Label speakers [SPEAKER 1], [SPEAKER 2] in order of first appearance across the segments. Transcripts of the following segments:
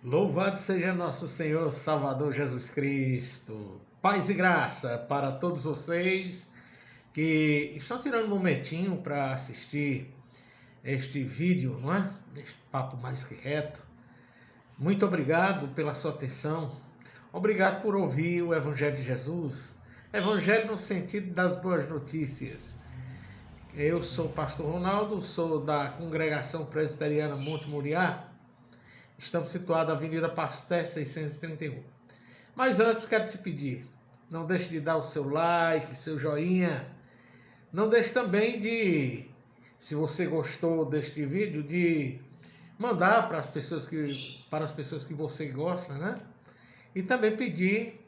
[SPEAKER 1] Louvado seja nosso Senhor Salvador Jesus Cristo. Paz e graça para todos vocês que estão tirando um momentinho para assistir este vídeo, não é? Este papo mais que reto. Muito obrigado pela sua atenção. Obrigado por ouvir o Evangelho de Jesus. Evangelho no sentido das boas notícias. Eu sou o pastor Ronaldo, sou da Congregação Presbiteriana Monte Moriá. Estamos situados na Avenida Pasteur 631. Mas antes quero te pedir, não deixe de dar o seu like, seu joinha. Não deixe também de, se você gostou deste vídeo, de mandar para as pessoas que você gosta, né? E também pedir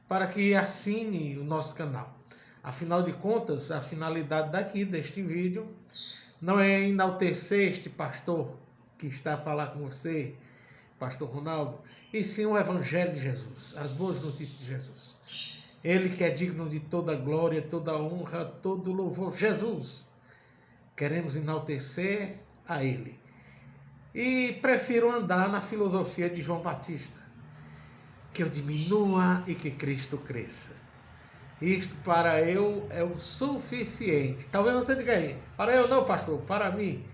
[SPEAKER 1] para que assine o nosso canal. Afinal de contas, a finalidade deste vídeo não é enaltecer este pastor que está a falar com você, pastor Ronaldo, e sim o Evangelho de Jesus, as boas notícias de Jesus. Ele que é digno de toda glória, toda honra, todo louvor. Jesus, queremos enaltecer a Ele. E prefiro andar na filosofia de João Batista, que eu diminua e que Cristo cresça. Isto para eu é o suficiente. Talvez você diga aí, para eu não, pastor, para mim,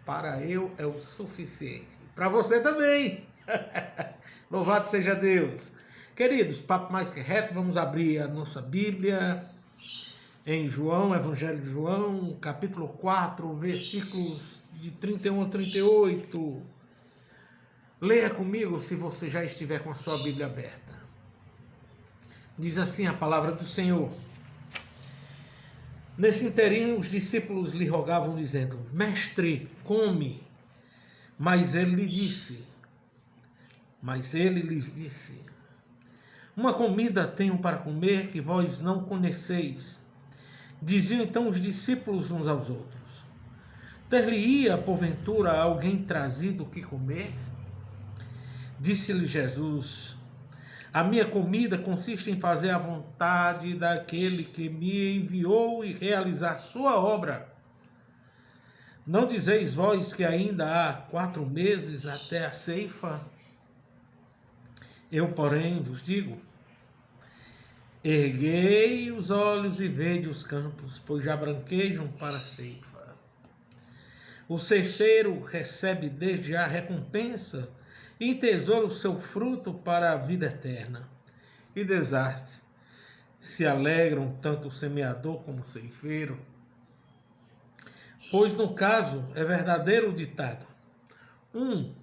[SPEAKER 1] para eu é o suficiente. Para você também. Louvado seja Deus. Queridos, papo mais que reto, vamos abrir a nossa Bíblia em João, Evangelho de João, capítulo 4, versículos de 31 a 38. Leia comigo se você já estiver com a sua Bíblia aberta. Diz assim a palavra do Senhor. Nesse interim, os discípulos lhe rogavam, dizendo: Mestre, come. Mas ele lhes disse: Uma comida tenho para comer que vós não conheceis. Diziam então os discípulos uns aos outros: Ter-lhe-ia, porventura, alguém trazido o que comer? Disse-lhe Jesus: A minha comida consiste em fazer a vontade daquele que me enviou e realizar sua obra. Não dizeis vós que ainda há 4 meses até a ceifa? Eu, porém, vos digo: erguei os olhos e vede os campos, pois já branquejam para a ceifa. O ceifeiro recebe desde já a recompensa e entesoura o seu fruto para a vida eterna. E desastre, se alegram tanto o semeador como o ceifeiro. Pois no caso é verdadeiro o ditado: um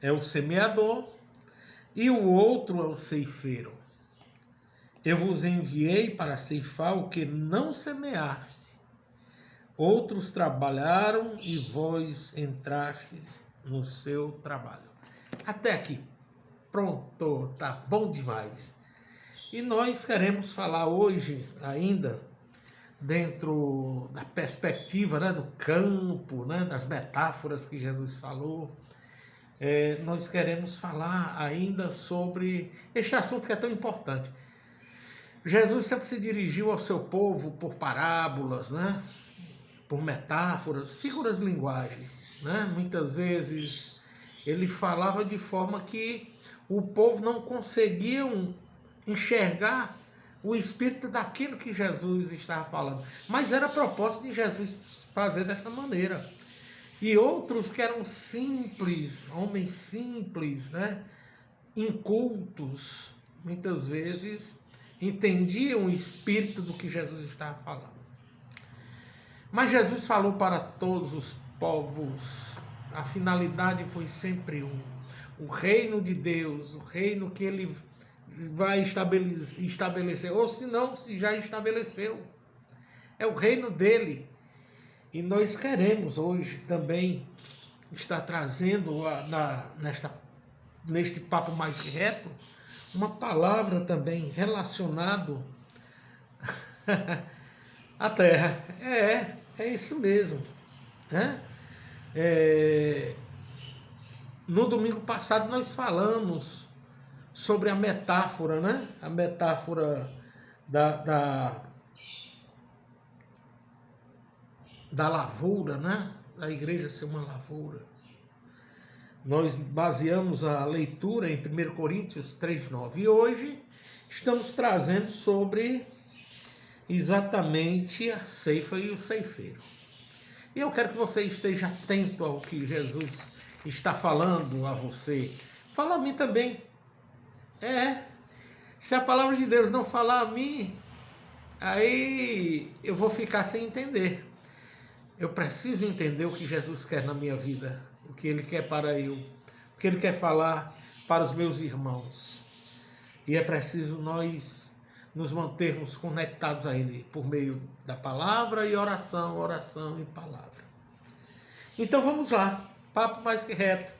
[SPEAKER 1] é o semeador e o outro é o ceifeiro. Eu vos enviei para ceifar o que não semeaste. Outros trabalharam e vós entrastes no seu trabalho. Até aqui. Pronto, tá bom demais. E nós queremos falar hoje ainda dentro da perspectiva, né, do campo, né, das metáforas que Jesus falou. Nós queremos falar ainda sobre este assunto que é tão importante. Jesus sempre se dirigiu ao seu povo por parábolas, né, por metáforas, figuras de linguagem, né? Muitas vezes ele falava de forma que o povo não conseguia enxergar o espírito daquilo que Jesus estava falando. Mas era a proposta de Jesus fazer dessa maneira. E outros que eram simples, homens simples, né? Incultos, muitas vezes entendiam o espírito do que Jesus estava falando. Mas Jesus falou para todos os povos. A finalidade foi sempre o reino de Deus, o reino que ele vai estabelecer, ou se não, se já estabeleceu. É o reino dele. E nós queremos hoje também estar trazendo neste papo mais reto uma palavra também relacionado à terra. É isso mesmo, né? No domingo passado nós falamos sobre a metáfora, né? A metáfora da lavoura, né? Da igreja ser uma lavoura. Nós baseamos a leitura em 1 Coríntios 3:9. E hoje estamos trazendo sobre exatamente a ceifa e o ceifeiro. E eu quero que você esteja atento ao que Jesus está falando a você. Fala a mim também. Se a palavra de Deus não falar a mim, aí eu vou ficar sem entender. Eu preciso entender o que Jesus quer na minha vida, o que Ele quer para eu, o que Ele quer falar para os meus irmãos. E é preciso nós nos mantermos conectados a Ele por meio da palavra e oração, oração e palavra. Então vamos lá, papo mais que reto.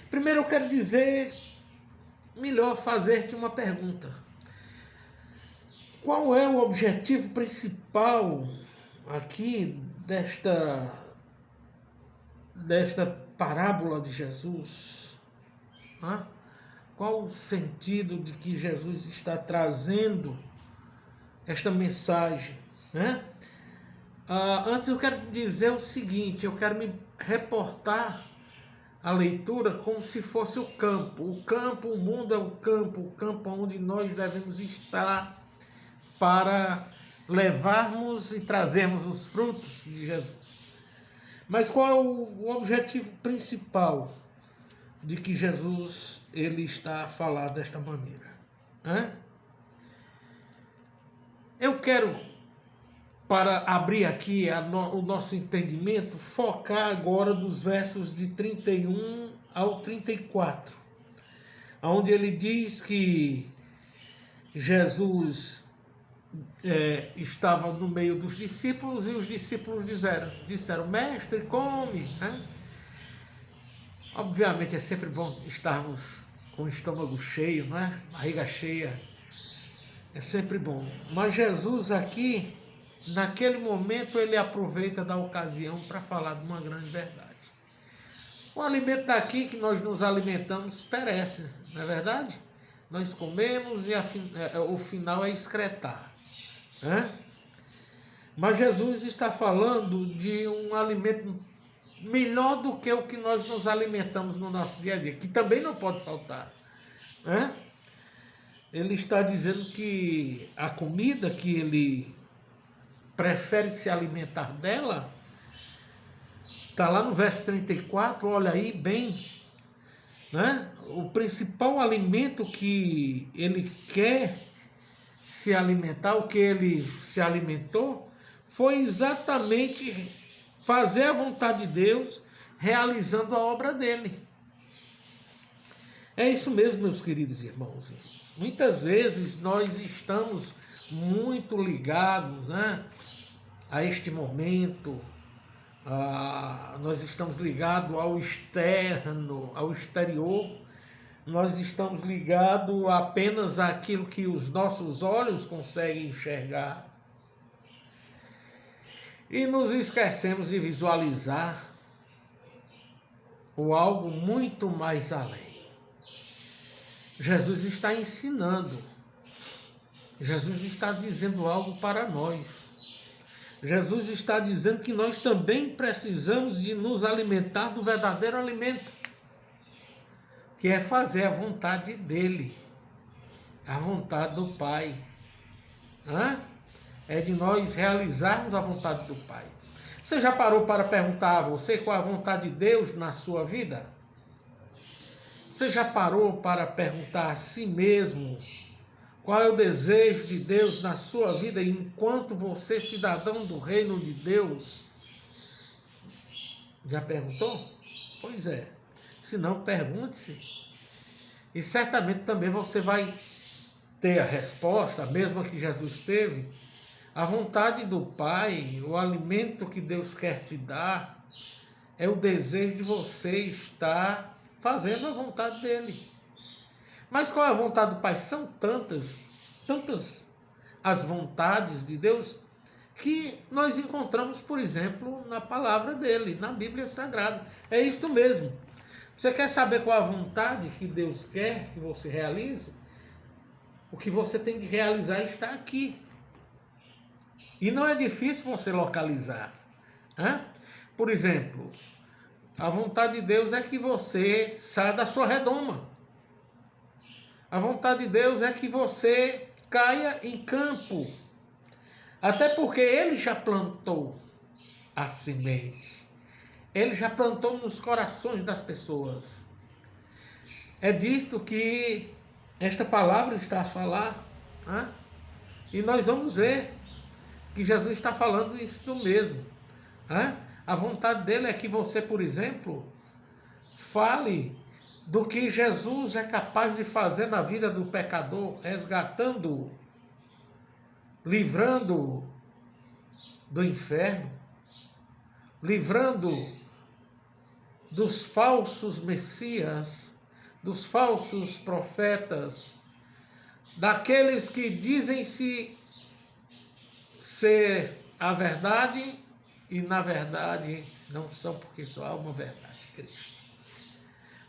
[SPEAKER 1] Primeiro eu quero dizer, melhor fazer-te uma pergunta. Qual é o objetivo principal aqui desta parábola de Jesus? Qual o sentido de que Jesus está trazendo esta mensagem? Antes eu quero dizer o seguinte, eu quero me reportar a leitura como se fosse o campo. O campo, o mundo é o campo onde nós devemos estar para levarmos e trazermos os frutos de Jesus. Mas qual é o objetivo principal de que Jesus ele está a falar desta maneira? Eu quero, para abrir aqui o nosso entendimento, focar agora dos versos de 31 ao 34, onde ele diz que Jesus estava no meio dos discípulos e os discípulos disseram, mestre, come. Obviamente é sempre bom estarmos com o estômago cheio, barriga cheia, é sempre bom. Mas Jesus aqui, naquele momento, ele aproveita da ocasião para falar de uma grande verdade. O alimento daqui que nós nos alimentamos perece, não é verdade? Nós comemos e o final é excretar. Mas Jesus está falando de um alimento melhor do que o que nós nos alimentamos no nosso dia a dia, que também não pode faltar. Ele está dizendo que a comida que ele prefere se alimentar dela, está lá no verso 34, olha aí bem, o principal alimento que ele quer se alimentar, o que ele se alimentou, foi exatamente fazer a vontade de Deus, realizando a obra dele. É isso mesmo, meus queridos irmãos. Muitas vezes nós estamos muito ligados a este momento, nós estamos ligados ao externo, ao exterior, nós estamos ligados apenas àquilo que os nossos olhos conseguem enxergar. E nos esquecemos de visualizar o algo muito mais além. Jesus está ensinando. Jesus está dizendo algo para nós. Jesus está dizendo que nós também precisamos de nos alimentar do verdadeiro alimento, que é fazer a vontade dele, a vontade do Pai. É de nós realizarmos a vontade do Pai. Você já parou para perguntar a você qual é a vontade de Deus na sua vida? Você já parou para perguntar a si mesmo qual é o desejo de Deus na sua vida enquanto você, cidadão do reino de Deus? Já perguntou? Pois é. Se não, pergunte-se. E certamente também você vai ter a resposta, a mesma que Jesus teve. A vontade do Pai, o alimento que Deus quer te dar, é o desejo de você estar fazendo a vontade dele. Mas qual é a vontade do Pai? São tantas as vontades de Deus que nós encontramos, por exemplo, na palavra dele, na Bíblia Sagrada. É isto mesmo. Você quer saber qual a vontade que Deus quer que você realize? O que você tem de realizar está aqui. E não é difícil você localizar. Por exemplo, A vontade de Deus é que você saia da sua redoma. A vontade de Deus é que você caia em campo. Até porque Ele já plantou a semente. Ele já plantou nos corações das pessoas. É disto que esta palavra está a falar. Né? E nós vamos ver que Jesus está falando isso mesmo. Né? A vontade dele é que você, por exemplo, fale do que Jesus é capaz de fazer na vida do pecador, resgatando-o, livrando-o do inferno, livrando dos falsos messias, dos falsos profetas, daqueles que dizem-se ser a verdade e na verdade não são, porque só há uma verdade, Cristo.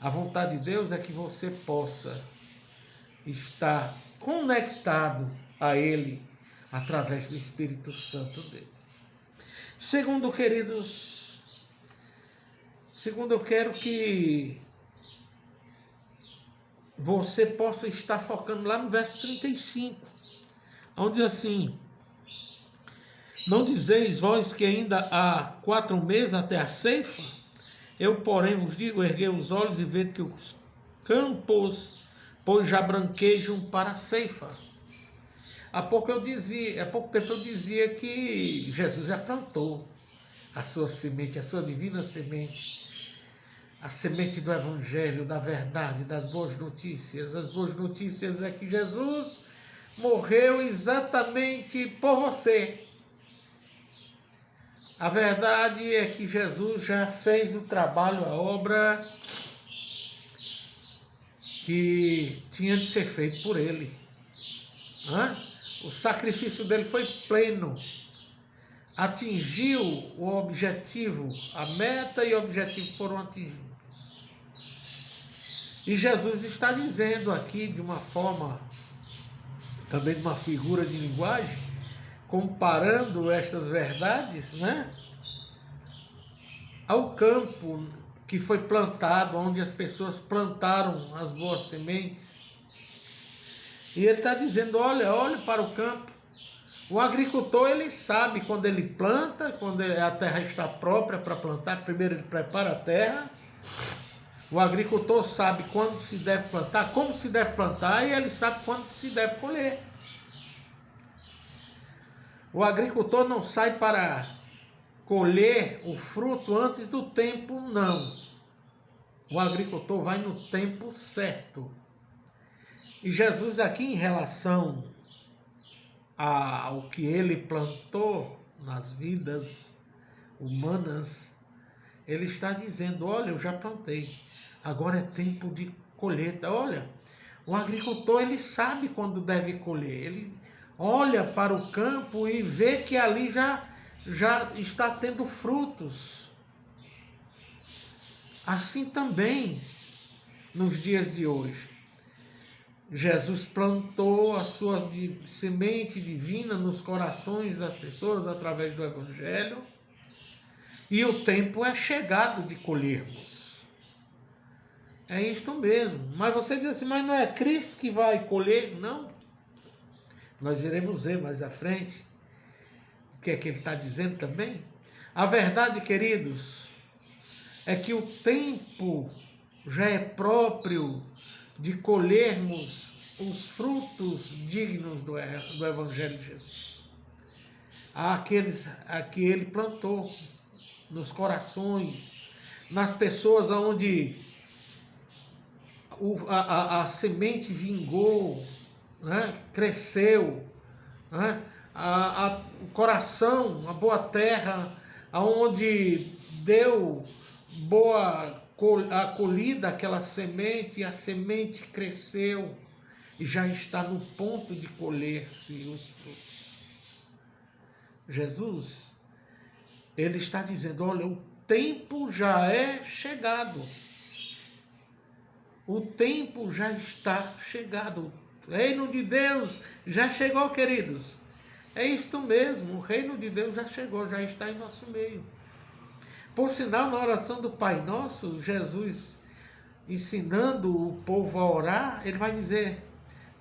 [SPEAKER 1] A vontade de Deus é que você possa estar conectado a Ele através do Espírito Santo dele. Segundo, queridos, eu quero que você possa estar focando lá no verso 35, onde diz assim: não dizeis vós que ainda há 4 meses até a ceifa? Eu, porém, vos digo, erguei os olhos e vede que os campos, pois já branquejam para a ceifa. Há pouco tempo eu dizia que Jesus já plantou a sua semente, a sua divina semente, a semente do Evangelho, da verdade, das boas notícias. As boas notícias é que Jesus morreu exatamente por você. A verdade é que Jesus já fez o trabalho, a obra que tinha de ser feito por ele. O sacrifício dele foi pleno. Atingiu o objetivo, a meta e o objetivo foram atingidos. E Jesus está dizendo aqui de uma forma, também de uma figura de linguagem, comparando estas verdades, né, ao campo que foi plantado, onde as pessoas plantaram as boas sementes. E ele está dizendo, olhe para o campo. O agricultor, ele sabe quando ele planta, quando a terra está própria para plantar. Primeiro ele prepara a terra. O agricultor sabe quando se deve plantar, como se deve plantar, e ele sabe quando se deve colher. O agricultor não sai para colher o fruto antes do tempo, não. O agricultor vai no tempo certo. E Jesus aqui, em relação ao que ele plantou nas vidas humanas, ele está dizendo, olha, eu já plantei, agora é tempo de colheita. Olha, o agricultor, ele sabe quando deve colher, ele olha para o campo e vê que ali já está tendo frutos. Assim também, nos dias de hoje, Jesus plantou a sua semente divina nos corações das pessoas através do Evangelho, e o tempo é chegado de colhermos. É isto mesmo. Mas você diz assim, mas não é Cristo que vai colher? Não. Nós iremos ver mais à frente o que é que ele está dizendo também. A verdade, queridos, é que o tempo já é próprio de colhermos os frutos dignos do Evangelho de Jesus. Aqueles a que ele plantou nos corações, nas pessoas onde a semente vingou, né? Cresceu, né? O coração, a boa terra, onde deu boa acolhida aquela semente, e a semente cresceu e já está no ponto de colher-se os frutos. Jesus, ele está dizendo, olha, o tempo já é chegado. O tempo já está chegado. O reino de Deus já chegou, queridos. É isto mesmo, o reino de Deus já chegou, já está em nosso meio. Por sinal, na oração do Pai Nosso, Jesus ensinando o povo a orar, ele vai dizer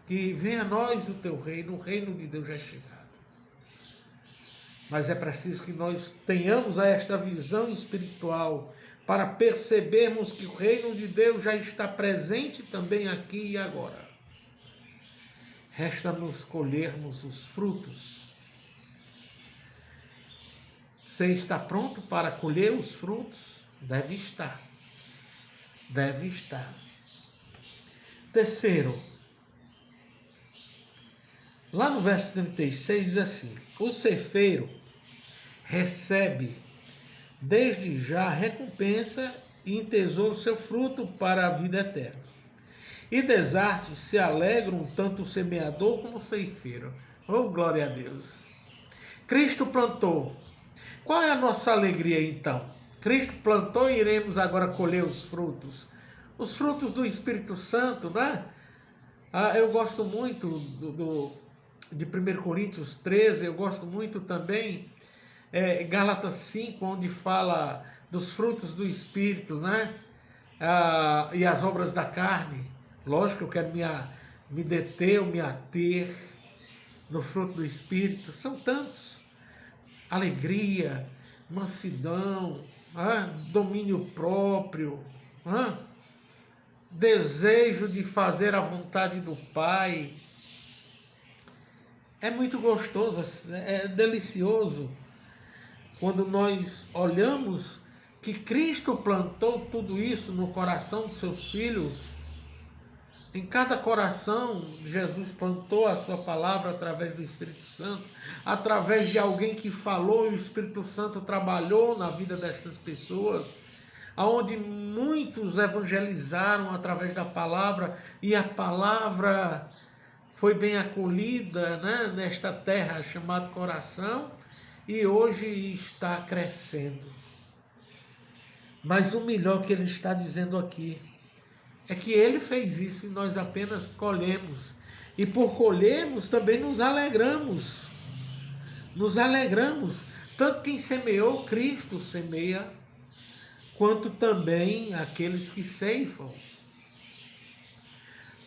[SPEAKER 1] que venha a nós o teu reino, o reino de Deus já é chegado. Mas é preciso que nós tenhamos esta visão espiritual para percebermos que o reino de Deus já está presente também aqui e agora. Resta-nos colhermos os frutos. Você está pronto para colher os frutos? Deve estar. Deve estar. Terceiro, lá no verso 36 diz assim: o ceifeiro recebe desde já recompensa e entesoura o seu fruto para a vida eterna. E das artes se alegram tanto o semeador como o ceifeiro. Oh, glória a Deus! Cristo plantou. Qual é a nossa alegria então? Cristo plantou e iremos agora colher os frutos. Os frutos do Espírito Santo, né? Eu gosto muito de 1 Coríntios 13, eu gosto muito também Gálatas 5, onde fala dos frutos do Espírito, né? E as obras da carne. Lógico que eu quero me deter ou me ater no fruto do Espírito. São tantos. Alegria, mansidão, domínio próprio, desejo de fazer a vontade do Pai. É muito gostoso, é delicioso quando nós olhamos que Cristo plantou tudo isso no coração dos seus filhos. Em cada coração, Jesus plantou a sua palavra através do Espírito Santo, através de alguém que falou, e o Espírito Santo trabalhou na vida destas pessoas, aonde muitos evangelizaram através da palavra, e a palavra foi bem acolhida, né, nesta terra chamada coração, e hoje está crescendo. Mas o melhor que ele está dizendo aqui é que ele fez isso e nós apenas colhemos. E por colhermos também nos alegramos. Nos alegramos. Tanto quem semeou, Cristo semeia, quanto também aqueles que ceifam.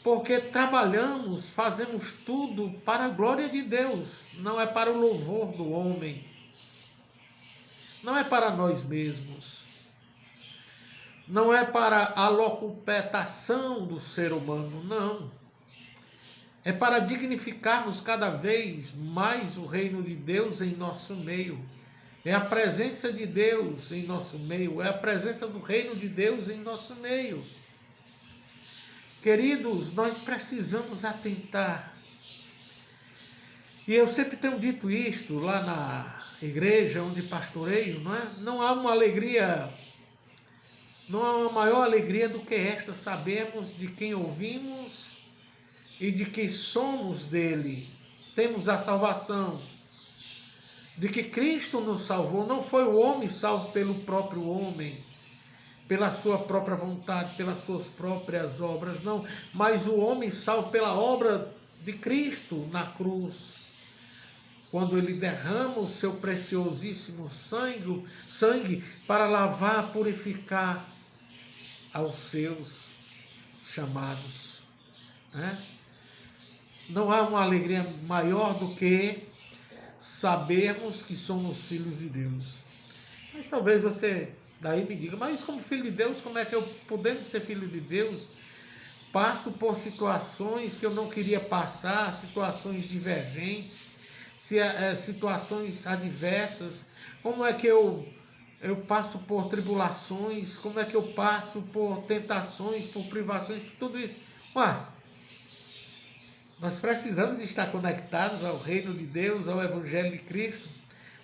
[SPEAKER 1] Porque trabalhamos, fazemos tudo para a glória de Deus. Não é para o louvor do homem. Não é para nós mesmos. Não é para a locupletação do ser humano, não. É para dignificarmos cada vez mais o reino de Deus em nosso meio. É a presença de Deus em nosso meio, é a presença do reino de Deus em nosso meio. Queridos, nós precisamos atentar. E eu sempre tenho dito isto lá na igreja onde pastoreio, não é? Não há uma alegria... Não há uma maior alegria do que esta, sabermos de quem ouvimos e de quem somos dele. Temos a salvação, de que Cristo nos salvou. Não foi o homem salvo pelo próprio homem, pela sua própria vontade, pelas suas próprias obras, não. Mas o homem salvo pela obra de Cristo na cruz. Quando ele derrama o seu preciosíssimo sangue para lavar, purificar aos seus chamados. Não há uma alegria maior do que sabermos que somos filhos de Deus. Mas talvez você daí me diga, mas como filho de Deus, como é que eu, podendo ser filho de Deus, passo por situações que eu não queria passar, situações divergentes, situações adversas? Como é que eu passo por tribulações? Como é que eu passo por tentações, por privações, por tudo isso? Nós precisamos estar conectados ao reino de Deus, ao Evangelho de Cristo.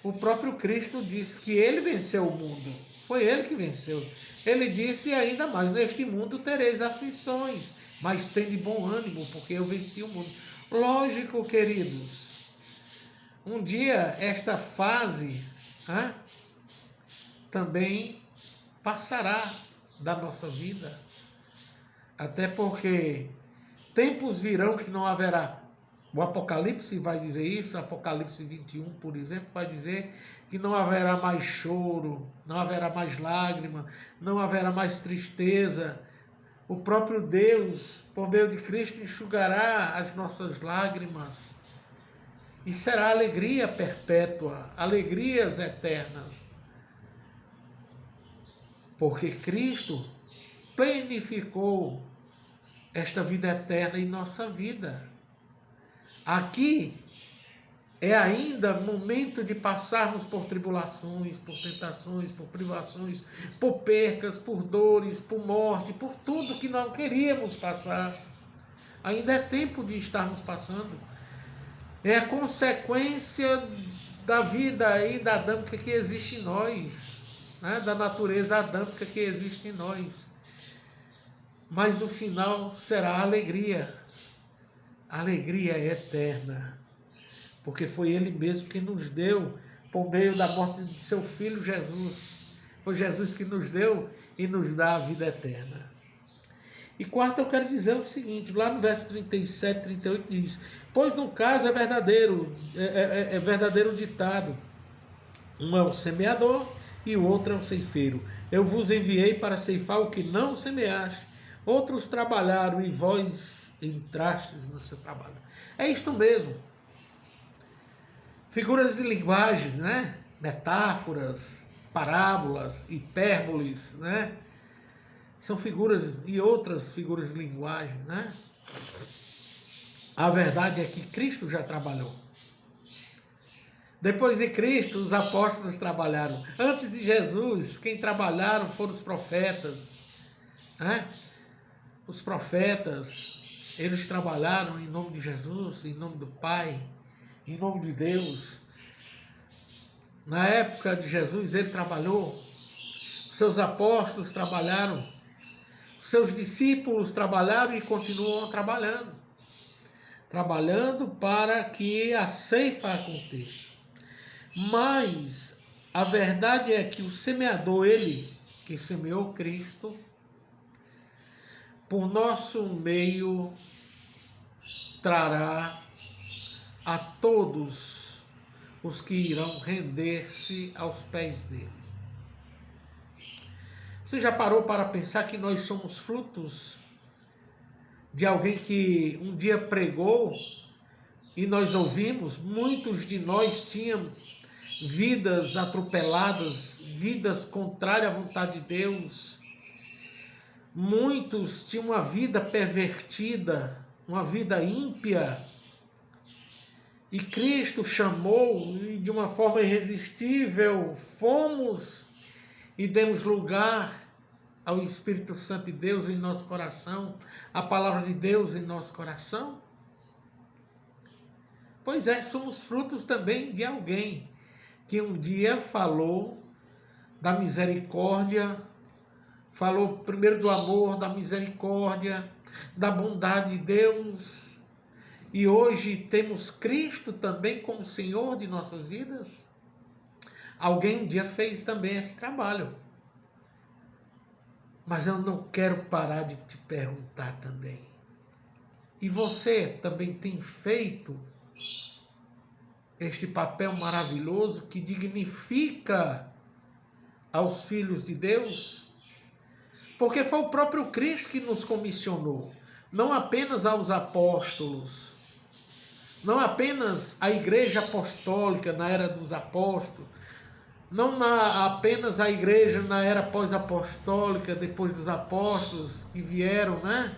[SPEAKER 1] O próprio Cristo disse que ele venceu o mundo. Foi ele que venceu. Ele disse ainda mais, neste mundo tereis aflições, mas tende bom ânimo, porque eu venci o mundo. Lógico, queridos, um dia esta fase também passará da nossa vida. Até porque tempos virão que não haverá O Apocalipse vai dizer isso, Apocalipse 21, por exemplo, vai dizer que não haverá mais choro, não haverá mais lágrima, não haverá mais tristeza. O próprio Deus, por meio de Cristo, enxugará as nossas lágrimas. E será alegria perpétua, alegrias eternas. Porque Cristo plenificou esta vida eterna em nossa vida. Aqui é ainda momento de passarmos por tribulações, por tentações, por privações, por percas, por dores, por morte, por tudo que não queríamos passar. Ainda é tempo de estarmos passando. É a consequência da vida ainda adâmica que existe em nós, né? Da natureza adâmica que existe em nós. Mas o final será alegria. Alegria eterna. Porque foi Ele mesmo que nos deu, por meio da morte de seu Filho Jesus. Foi Jesus que nos deu e nos dá a vida eterna. E quarto, eu quero dizer o seguinte, lá no verso 37, 38 diz: pois no caso é verdadeiro o ditado, um é o semeador e o outro é o ceifeiro. Eu vos enviei para ceifar o que não semeaste, outros trabalharam e vós entrastes no seu trabalho. É isto mesmo. Figuras de linguagens, né? Metáforas, parábolas, hipérboles, né? São figuras e outras figuras de linguagem, né? A verdade é que Cristo já trabalhou. Depois de Cristo, os apóstolos trabalharam. Antes de Jesus, quem trabalharam foram os profetas, né? Os profetas, eles trabalharam em nome de Jesus, em nome do Pai, em nome de Deus. Na época de Jesus, ele trabalhou. Seus apóstolos trabalharam. Seus discípulos trabalharam e continuam trabalhando. Trabalhando para que a ceifa aconteça. Mas a verdade é que o semeador, ele que semeou Cristo, por nosso meio trará a todos os que irão render-se aos pés dele. Você já parou para pensar que nós somos frutos de alguém que um dia pregou e nós ouvimos? Muitos de nós tínhamos vidas atropeladas, vidas contrárias à vontade de Deus. Muitos tinham uma vida pervertida, uma vida ímpia. E Cristo chamou e de uma forma irresistível fomos e demos lugar ao Espírito Santo de Deus em nosso coração, a palavra de Deus em nosso coração. Pois é, somos frutos também de alguém que um dia falou da misericórdia, falou primeiro do amor, da misericórdia, da bondade de Deus. E hoje temos Cristo também como Senhor de nossas vidas. Alguém um dia fez também esse trabalho. Mas eu não quero parar de te perguntar também. E você também tem feito este papel maravilhoso que dignifica aos filhos de Deus? Porque foi o próprio Cristo que nos comissionou, não apenas aos apóstolos, não apenas a igreja apostólica na era dos apóstolos, não apenas a igreja na era pós-apostólica, depois dos apóstolos que vieram, né?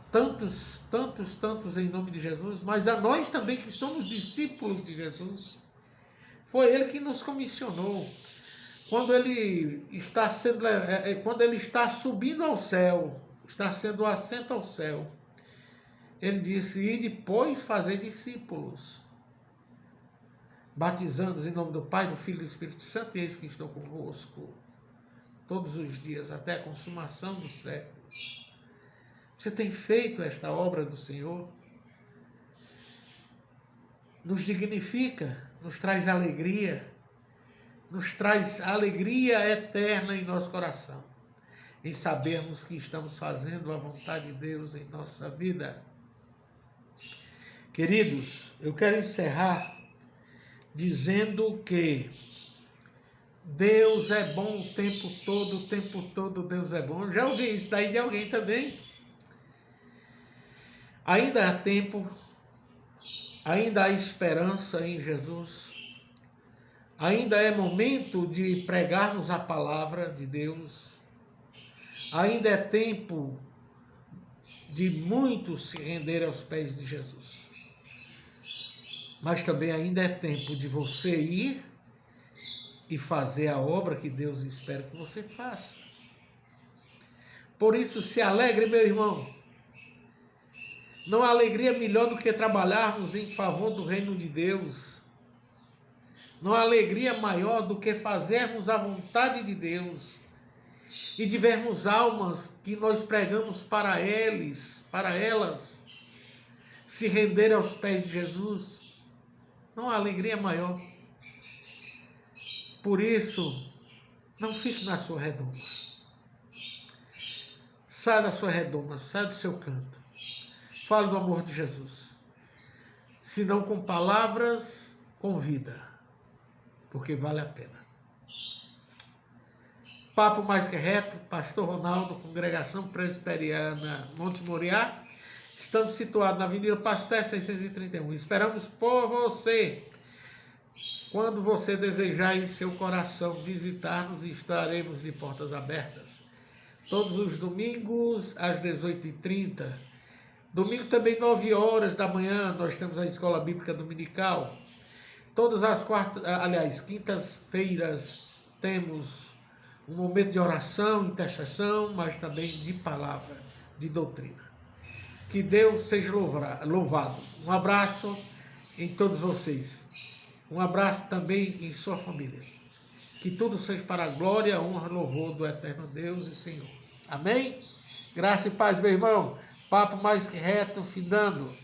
[SPEAKER 1] Tantos em nome de Jesus, mas a nós também que somos discípulos de Jesus. Foi Ele que nos comissionou. Quando Ele está quando Ele está subindo ao céu, está sendo assento ao céu, Ele disse: e depois fazer discípulos, batizando-os em nome do Pai, do Filho e do Espírito Santo, e eis que estou convosco todos os dias, até a consumação dos séculos. Você tem feito esta obra do Senhor? Nos dignifica, nos traz alegria, nos traz alegria eterna em nosso coração, em sabermos que estamos fazendo a vontade de Deus em nossa vida. Queridos, eu quero encerrar dizendo que Deus é bom o tempo todo Deus é bom. Eu já ouvi isso daí de alguém também. Ainda há tempo, ainda há esperança em Jesus. Ainda é momento de pregarmos a palavra de Deus. Ainda é tempo de muitos se renderem aos pés de Jesus. Mas também ainda é tempo de você ir e fazer a obra que Deus espera que você faça. Por isso, se alegre, meu irmão. Não há alegria melhor do que trabalharmos em favor do reino de Deus. Não há alegria maior do que fazermos a vontade de Deus e de vermos almas que nós pregamos para elas, se renderem aos pés de Jesus. Não há alegria maior. Por isso, não fique na sua redoma. Saia da sua redoma, saia do seu canto. Fale do amor de Jesus. Se não com palavras, com vida. Porque vale a pena. Papo Mais Que Reto, Pastor Ronaldo, Congregação Presbiteriana Monte Moriá. Estamos situados na Avenida Pasteur 631. Esperamos por você. Quando você desejar em seu coração visitar-nos, estaremos de portas abertas. Todos os domingos, às 18h30. Domingo também, 9 horas da manhã, nós temos a Escola Bíblica Dominical. Todas as quintas-feiras, temos um momento de oração, intercessão, mas também de palavra, de doutrina. Que Deus seja louvado. Um abraço em todos vocês. Um abraço também em sua família. Que tudo seja para a glória, honra e louvor do eterno Deus e Senhor. Amém? Graça e paz, meu irmão. Papo Mais Que Reto, findando.